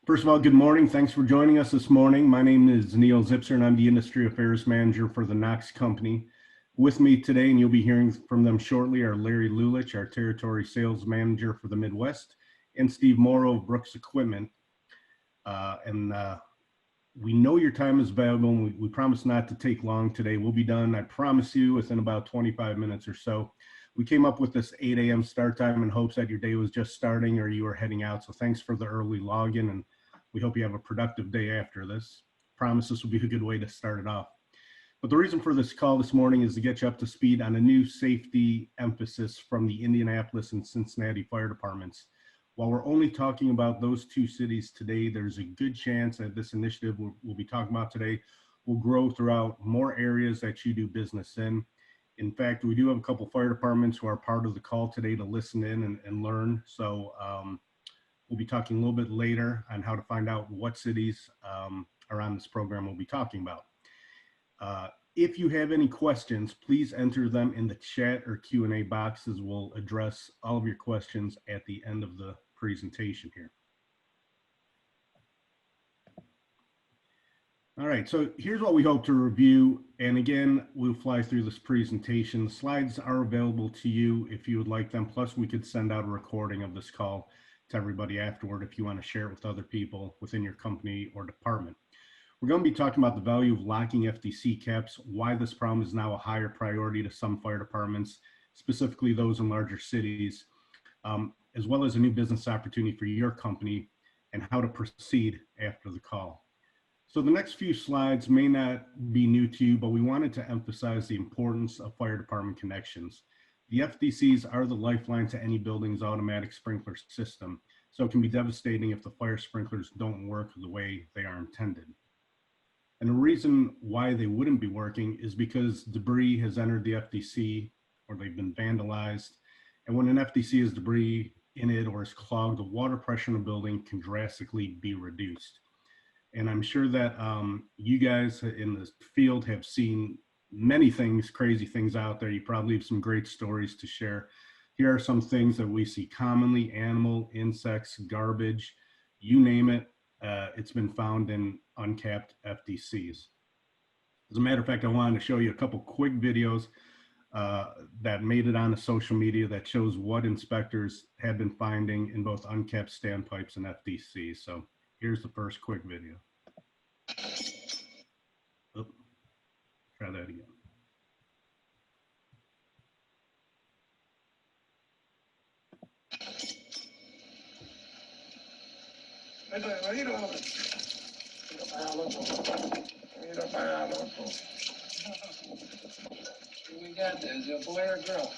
First of all, good morning. Thanks for joining us this morning. My name is Neil Zipser, and I'm the Industry Affairs Manager for the Knox Company. With me today, and you'll be hearing from them shortly, are Larry Lulich, our Territory Sales Manager for the Midwest, and Steve Morrow of Brooks Equipment. We know your time is valuable, and we promise not to take long today. We'll be done, I promise you, within about 25 minutes or so. We came up with this 8 a.m. start time in hopes that your day was just starting or you were heading out. So thanks for the early login, and we hope you have a productive day after this. Promise this will be a good way to start it off. But the reason for this call this morning is to get you up to speed on a new safety emphasis from the Indianapolis and Cincinnati fire departments. While we're only talking about those two cities today, there's a good chance that this initiative we'll be talking about today will grow throughout more areas that you do business in. In fact, we do have a couple fire departments who are part of the call today to listen in and learn. So we'll be talking a little bit later on how to find out what cities are on this program we'll be talking about. If you have any questions, please enter them in the chat or Q&A boxes. We'll address all of your questions at the end of the presentation here. All right, so here's what we hope to review. And again, we'll fly through this presentation. The slides are available to you if you would like them. Plus, we could send out a recording of this call to everybody afterward if you want to share it with other people within your company or department. We're going to be talking about the value of locking FDC caps, why this problem is now a higher priority to some fire departments, specifically those in larger cities, as well as a new business opportunity for your company and how to proceed after the call. So the next few slides may not be new to you, but we wanted to emphasize the importance of fire department connections. The FDCs are the lifeline to any building's automatic sprinkler system, so it can be devastating if the fire sprinklers don't work the way they are intended. And the reason why they wouldn't be working is because debris has entered the FDC or they've been vandalized. And when an FDC has debris in it or is clogged, the water pressure in the building can drastically be reduced. And I'm sure that you guys in the field have seen many things, crazy things out there. You probably have some great stories to share. Here are some things that we see commonly: animal, insects, garbage, you name it. It's been found in uncapped FDCs. As a matter of fact, I wanted to show you a couple quick videos that made it onto social media that shows what inspectors have been finding in both uncapped standpipes and FDCs. So here's the first quick video. Oh, try that again. We got this, a boy or a girl?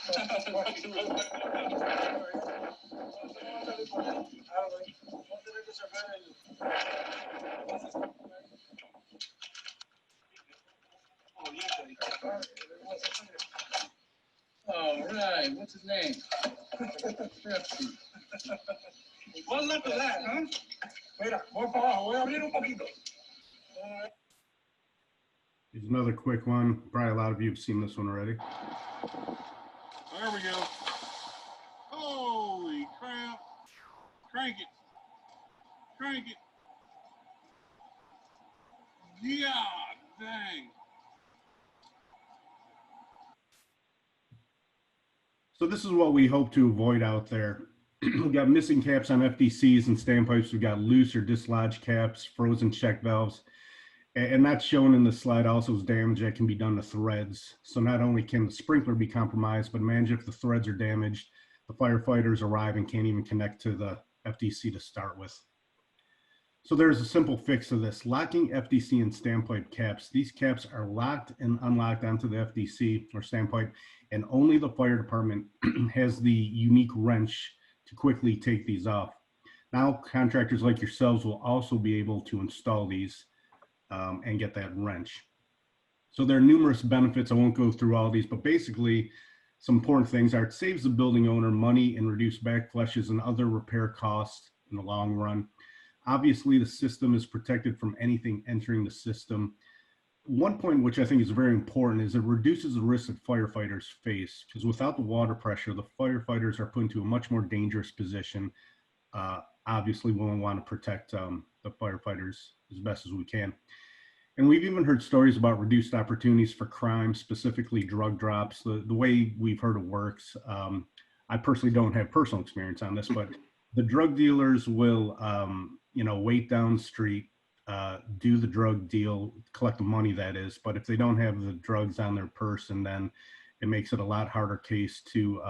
All right, what's his name? Well, look at that, huh? Mira, voy para abajo, voy a abrir un poquito. Here's another quick one. Probably a lot of you have seen this one already. There we go. Holy crap. Crank it. Crank it. Yeah, dang. So this is what we hope to avoid out there. We've got missing caps on FDCs and standpipes. We've got loose or dislodged caps, frozen check valves. And that's shown in the slide also is damage that can be done to threads. So not only can the sprinkler be compromised, but imagine if the threads are damaged, the firefighters arrive and can't even connect to the FDC to start with. So there's a simple fix to this. Locking FDC and standpipe caps. These caps are locked and unlocked onto the FDC or standpipe, and only the fire department has the unique wrench to quickly take these off. Now contractors like yourselves will also be able to install these and get that wrench. So there are numerous benefits. I won't go through all these, but basically some important things are it saves the building owner money and reduced backflushes and other repair costs in the long run. Obviously, the system is protected from anything entering the system. One point which I think is very important is it reduces the risk that firefighters face, because without the water pressure, the firefighters are put into a much more dangerous position. Obviously, we want to protect the firefighters as best as we can. And we've even heard stories about reduced opportunities for crime, specifically drug drops. The way we've heard it works, I personally don't have personal experience on this, but the drug dealers will, wait down the street, do the drug deal, collect the money that is. But if they don't have the drugs on their person, then it makes it a lot harder case to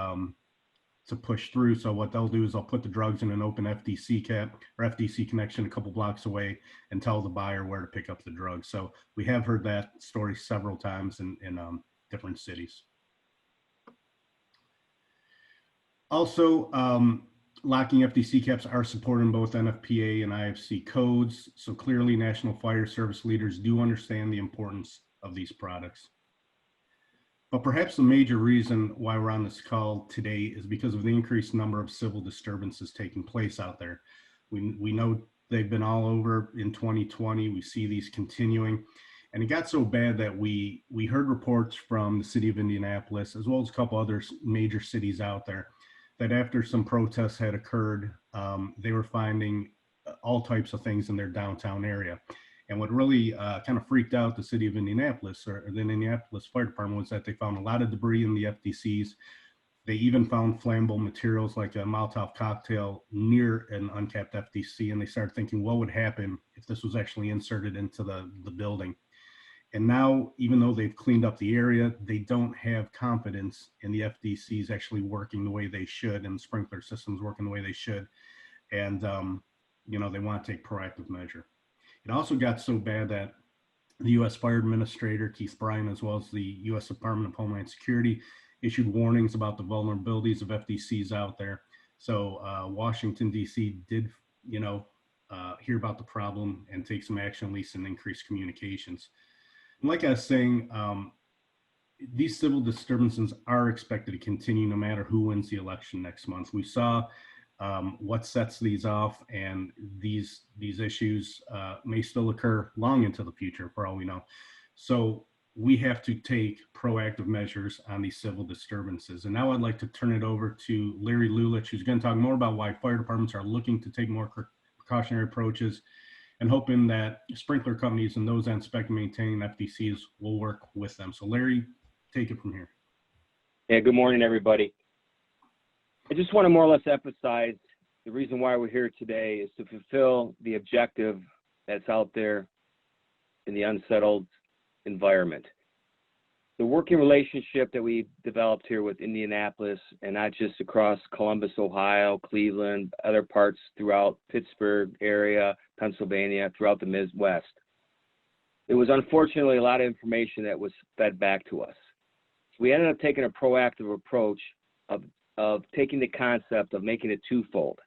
push through. So what they'll do is they'll put the drugs in an open FDC cap or FDC connection a couple blocks away and tell the buyer where to pick up the drugs. So we have heard that story several times in different cities. Also, locking FDC caps are supported in both NFPA and IFC codes. So clearly National Fire Service leaders do understand the importance of these products. But perhaps the major reason why we're on this call today is because of the increased number of civil disturbances taking place out there. We know they've been all over in 2020. We see these continuing. And it got so bad that we heard reports from the city of Indianapolis, as well as a couple other major cities out there, that after some protests had occurred, they were finding all types of things in their downtown area. And what really kind of freaked out the city of Indianapolis or the Indianapolis Fire Department was that they found a lot of debris in the FDCs. They even found flammable materials like a Molotov cocktail near an uncapped FDC. And they started thinking, what would happen if this was actually inserted into the building? And now, even though they've cleaned up the area, they don't have confidence in the FDCs actually working the way they should and the sprinkler systems working the way they should. And, they want to take proactive measure. It also got so bad that the U.S. Fire Administrator, Keith Bryan, as well as the U.S. Department of Homeland Security, issued warnings about the vulnerabilities of FDCs out there. So Washington, D.C. did, hear about the problem and take some action, at least in increased communications. And like I was saying, these civil disturbances are expected to continue no matter who wins the election next month. We saw what sets these off, and these issues may still occur long into the future for all we know. So we have to take proactive measures on these civil disturbances. And now I'd like to turn it over to Larry Lulich, who's going to talk more about why fire departments are looking to take more precautionary approaches and hoping that sprinkler companies and those inspecting and maintaining FDCs will work with them. So Larry, take it from here. Yeah, good morning, everybody. I just want to more or less emphasize the reason why we're here today is to fulfill the objective that's out there in the unsettled environment. The working relationship that we've developed here with Indianapolis, and not just across Columbus, Ohio, Cleveland, other parts throughout Pittsburgh area, Pennsylvania, throughout the Midwest. It was unfortunately a lot of information that was fed back to us. So we ended up taking a proactive approach of taking the concept of making it twofold,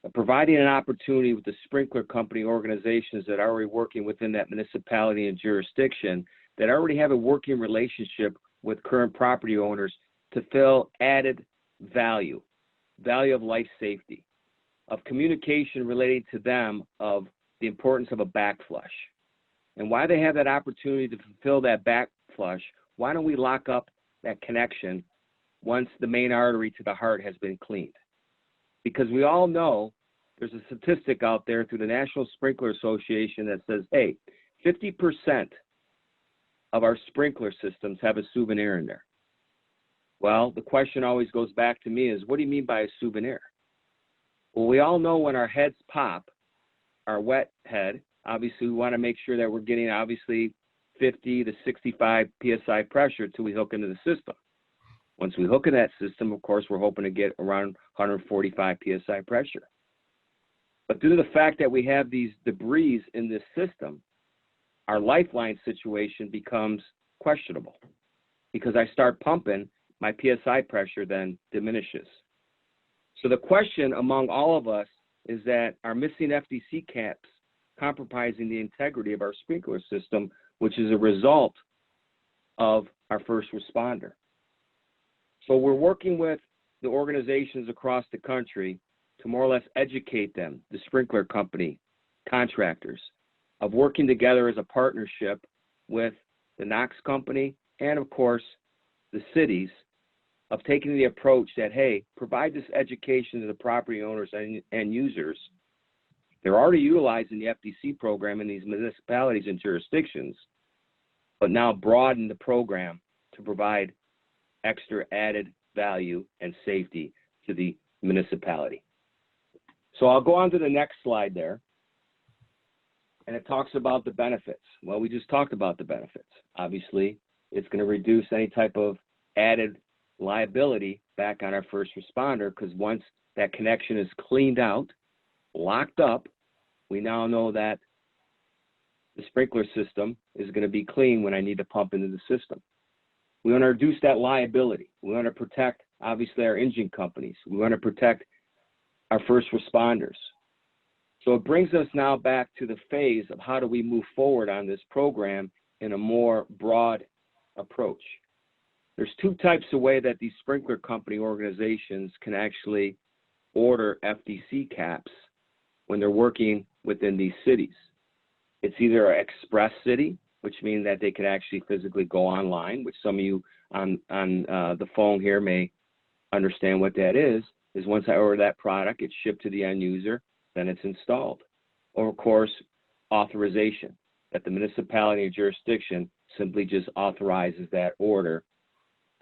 of providing an opportunity with the sprinkler company organizations that are already working within that municipality and jurisdiction, that already have a working relationship with current property owners to fill added value of life safety, of communication relating to them of the importance of a backflush. And why they have that opportunity to fulfill that backflush, why don't we lock up that connection once the main artery to the heart has been cleaned? Because we all know there's a statistic out there through the National Sprinkler Association that says, hey, 50% of our sprinkler systems have a souvenir in there. Well, the question always goes back to me is, what do you mean by a souvenir? Well, we all know when our heads pop, our wet head, obviously we want to make sure that we're getting obviously 50 to 65 PSI pressure till we hook into the system. Once we hook in that system, of course, we're hoping to get around 145 PSI pressure. But due to the fact that we have these debris in this system, our lifeline situation becomes questionable. Because I start pumping, my PSI pressure then diminishes. So the question among all of us is that are missing FDC caps compromising the integrity of our sprinkler system, which is a result of our first responder. So we're working with the organizations across the country to more or less educate them, the sprinkler company, contractors, of working together as a partnership with the Knox company and, of course, the cities, of taking the approach that, hey, provide this education to the property owners and users They're already utilizing the FDC program in these municipalities and jurisdictions, but now broaden the program to provide extra added value and safety to the municipality. So I'll go on to the next slide there. And it talks about the benefits. Well, we just talked about the benefits. Obviously, it's going to reduce any type of added liability back on our first responder, because once that connection is cleaned out, locked up, we now know that the sprinkler system is going to be clean when I need to pump into the system. We want to reduce that liability. We want to protect, obviously, our engine companies. We want to protect our first responders. So it brings us now back to the phase of how do we move forward on this program in a more broad approach. There's two types of way that these sprinkler company organizations can actually order FDC caps when they're working within these cities. It's either an express city, which means that they can actually physically go online, which some of you on the phone here may understand what that is once I order that product, it's shipped to the end user, then it's installed. Or of course, authorization, that the municipality or jurisdiction simply just authorizes that order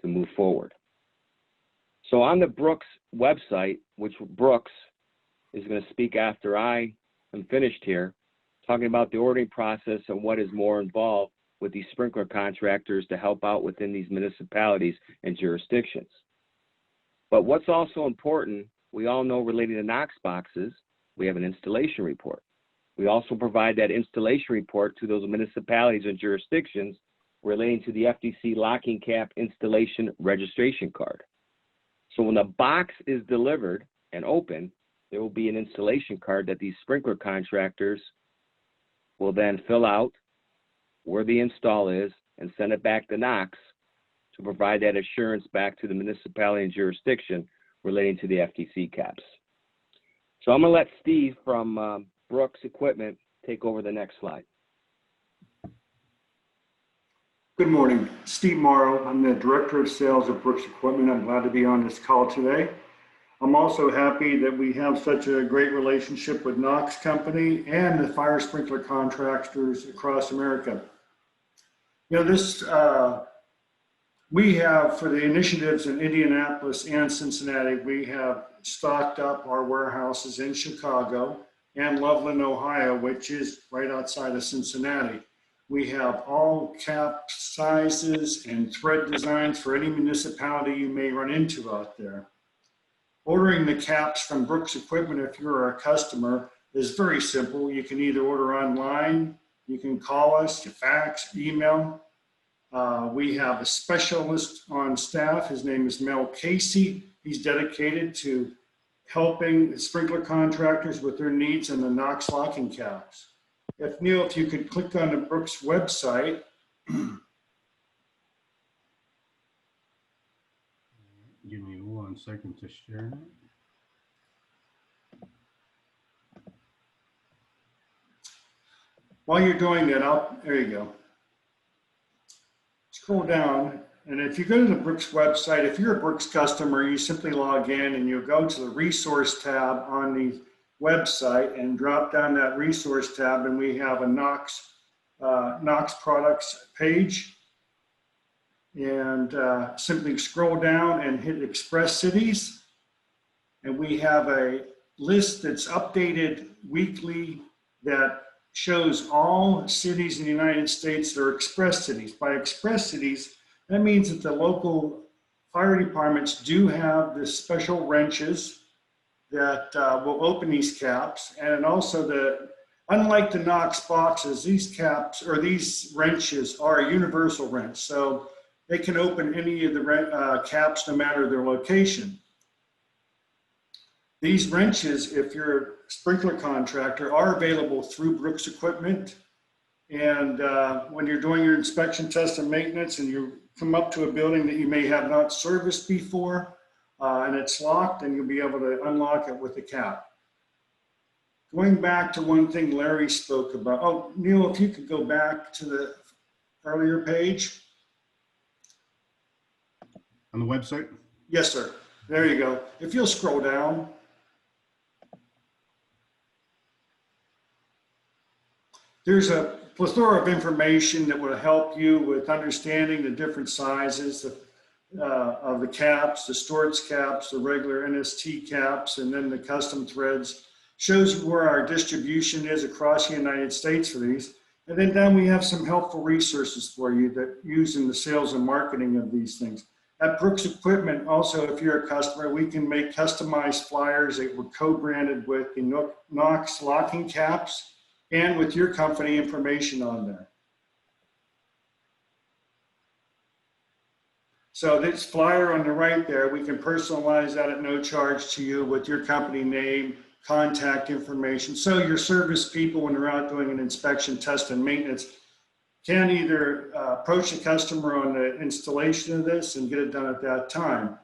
to move forward. So on the Brooks website, which Brooks is going to speak after I am finished here, talking about the ordering process and what is more involved with these sprinkler contractors to help out within these municipalities and jurisdictions. But what's also important, we all know related to Knox boxes, we have an installation report. We also provide that installation report to those municipalities and jurisdictions relating to the FDC locking cap installation registration card. So when the box is delivered and open, there will be an installation card that these sprinkler contractors will then fill out where the install is and send it back to Knox to provide that assurance back to the municipality and jurisdiction relating to the FDC caps. So I'm going to let Steve from Brooks Equipment take over the next slide. Good morning, Steve Morrow. I'm the Director of Sales at Brooks Equipment. I'm glad to be on this call today. I'm also happy that we have such a great relationship with Knox Company and the fire sprinkler contractors across America. You know, this, we have, for the initiatives in Indianapolis and Cincinnati, we have stocked up our warehouses in Chicago and Loveland, Ohio, which is right outside of Cincinnati. We have all cap sizes and thread designs for any municipality you may run into out there. Ordering the caps from Brooks Equipment, if you're a customer, is very simple. You can either order online, you can call us, you fax, email. We have a specialist on staff. His name is Mel Casey. He's dedicated to helping sprinkler contractors with their needs in the Knox locking caps. Neil, if you could click on the Brooks website. Give me 1 second to share. While you're doing that, there you go. Scroll down, and if you go to the Brooks website, if you're a Brooks customer, you simply log in and you'll go to the resource tab on the website and drop down that resource tab, and we have a Knox products page. And simply scroll down and hit Express Cities. And we have a list that's updated weekly that shows all cities in the United States that are express cities. By express cities, that means that the local fire departments do have the special wrenches that will open these caps. And also unlike the Knox boxes, these caps or these wrenches are a universal wrench. So they can open any of the caps no matter their location. These wrenches, if you're a sprinkler contractor, are available through Brooks Equipment. And when you're doing your inspection, test, and maintenance, and you come up to a building that you may have not serviced before, and it's locked, and you'll be able to unlock it with a cap. Going back to one thing Larry spoke about. Oh, Neil, if you could go back to the earlier page. On the website? Yes, sir. There you go. If you'll scroll down. There's a plethora of information that will help you with understanding the different sizes of the caps, the Storz caps, the regular NST caps, and then the custom threads. Shows you where our distribution is across the United States for these. And then down we have some helpful resources for you that use in the sales and marketing of these things. At Brooks Equipment, also, if you're a customer, we can make customized flyers that were co-branded with the Knox locking caps and with your company information on there. So this flyer on the right there, we can personalize that at no charge to you with your company name, contact information. So your service people, when they're out doing an inspection, test, and maintenance, can either approach the customer on the installation of this and get it done at that time.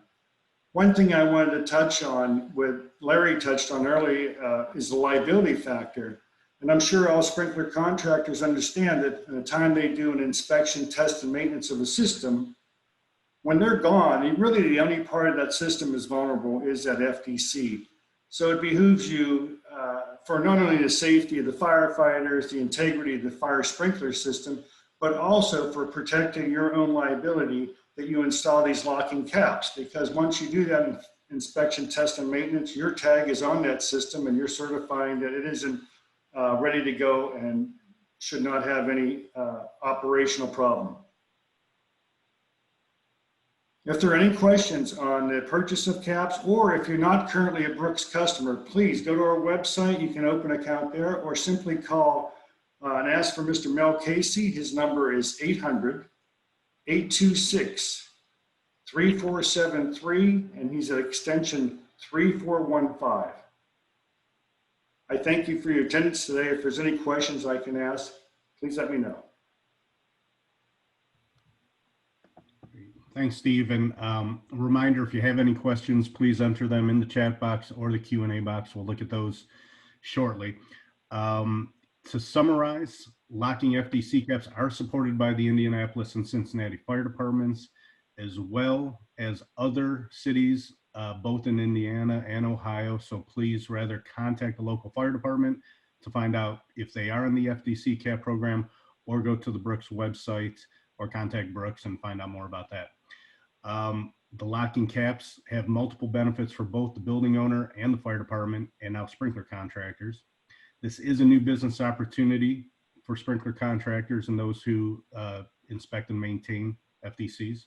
One thing I wanted to touch on, what Larry touched on early, is the liability factor. And I'm sure all sprinkler contractors understand that at the time they do an inspection, test, and maintenance of a system, when they're gone, really the only part of that system is vulnerable is that FDC. So it behooves you for not only the safety of the firefighters, the integrity of the fire sprinkler system, but also for protecting your own liability that you install these locking caps. Because once you do that inspection, test, and maintenance, your tag is on that system and you're certifying that it isn't ready to go and should not have any operational problem. If there are any questions on the purchase of caps, or if you're not currently a Brooks customer, please go to our website. You can open an account there, or simply call and ask for Mr. Mel Casey. His number is 800-826-3473, and he's at extension 3415. I thank you for your attendance today. If there's any questions I can ask, please let me know. Thanks, Steve. And a reminder, if you have any questions, please enter them in the chat box or the Q&A box. We'll look at those shortly. To summarize, locking FDC caps are supported by the Indianapolis and Cincinnati fire departments, as well as other cities, both in Indiana and Ohio. So please rather contact the local fire department to find out if they are in the FDC cap program, or go to the Brooks website or contact Brooks and find out more about that. The locking caps have multiple benefits for both the building owner and the fire department, and now sprinkler contractors. This is a new business opportunity for sprinkler contractors and those who inspect and maintain FDCs.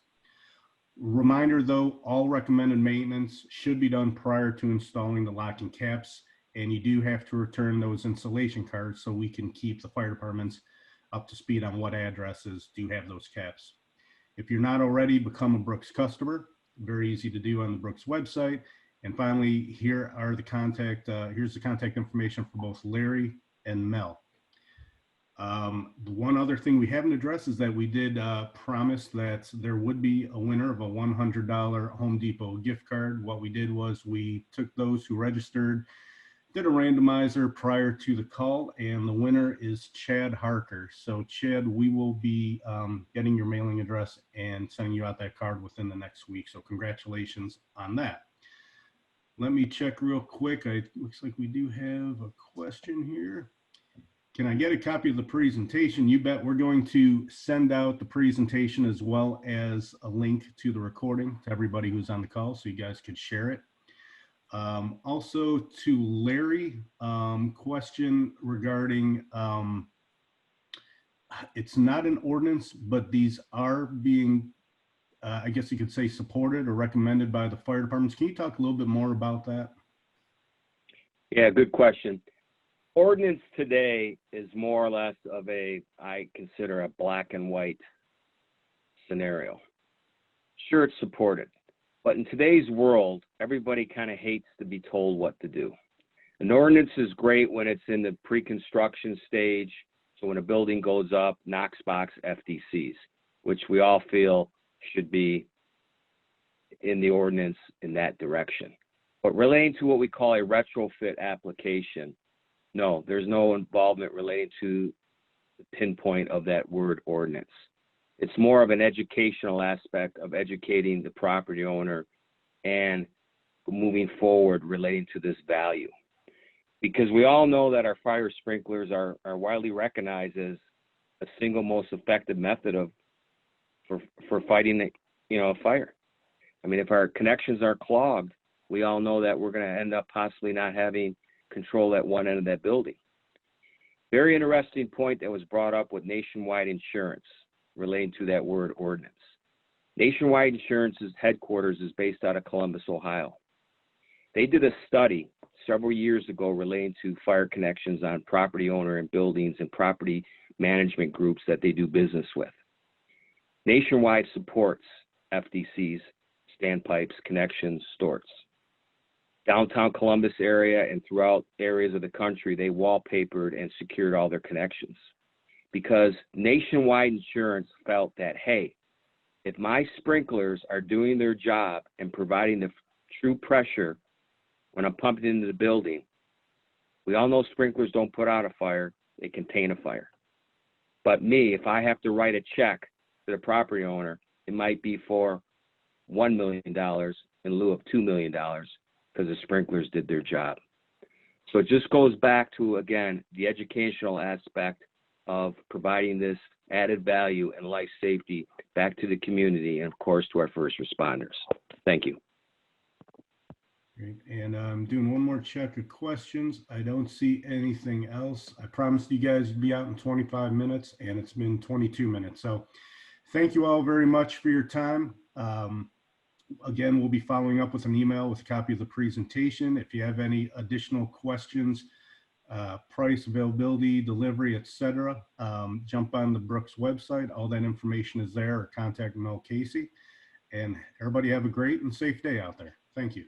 Reminder though, all recommended maintenance should be done prior to installing the locking caps, and you do have to return those installation cards so we can keep the fire departments up to speed on what addresses do have those caps. If you're not already, become a Brooks customer. Very easy to do on the Brooks website. And finally, here's the contact information for both Larry and Mel. The one other thing we haven't addressed is that we did promise that there would be a winner of a $100 Home Depot gift card. What we did was we took those who registered, did a randomizer prior to the call, and the winner is Chad Harker. So Chad, we will be getting your mailing address and sending you out that card within the next week. So congratulations on that. Let me check real quick. Looks like we do have a question here. Can I get a copy of the presentation? You bet. We're going to send out the presentation as well as a link to the recording to everybody who's on the call so you guys could share it. Also to Larry, question regarding, it's not an ordinance, but these are being, I guess you could say, supported or recommended by the fire departments. Can you talk a little bit more about that? Yeah, good question. Ordinance today is more or less of I consider a black and white scenario. Sure, it's supported. But in today's world, everybody kind of hates to be told what to do. An ordinance is great when it's in the pre-construction stage. So when a building goes up, Knox box FDCs, which we all feel should be in the ordinance in that direction. But relating to what we call a retrofit application, no, there's no involvement relating to the pinpoint of that word ordinance. It's more of an educational aspect of educating the property owner and moving forward relating to this value. because we all know that our fire sprinklers are widely recognized as a single most effective method for fighting a fire. I mean, if our connections are clogged, we all know that we're going to end up possibly not having control at one end of that building. Very interesting point that was brought up with Nationwide Insurance relating to that word ordinance. Nationwide Insurance's headquarters is based out of Columbus, Ohio. They did a study several years ago relating to fire connections on property owner and buildings and property management groups that they do business with. Nationwide supports FDCs, standpipes, connections, storts. Downtown Columbus area and throughout areas of the country, they wallpapered and secured all their connections because Nationwide Insurance felt that, hey, if my sprinklers are doing their job and providing the true pressure when I'm pumping into the building, we all know sprinklers don't put out a fire, they contain a fire. But me, if I have to write a check to the property owner, it might be for $1 million in lieu of $2 million because the sprinklers did their job. So it just goes back to, again, the educational aspect of providing this added value and life safety back to the community and, of course, to our first responders. Thank you. Great. And I'm doing one more check of questions. I don't see anything else. I promised you guys to be out in 25 minutes, and it's been 22 minutes. So thank you all very much for your time. Again, we'll be following up with an email with a copy of the presentation. If you have any additional questions, price, availability, delivery, etc., jump on the Brooks website. All that information is there, or contact Mel Casey. And everybody have a great and safe day out there. Thank you.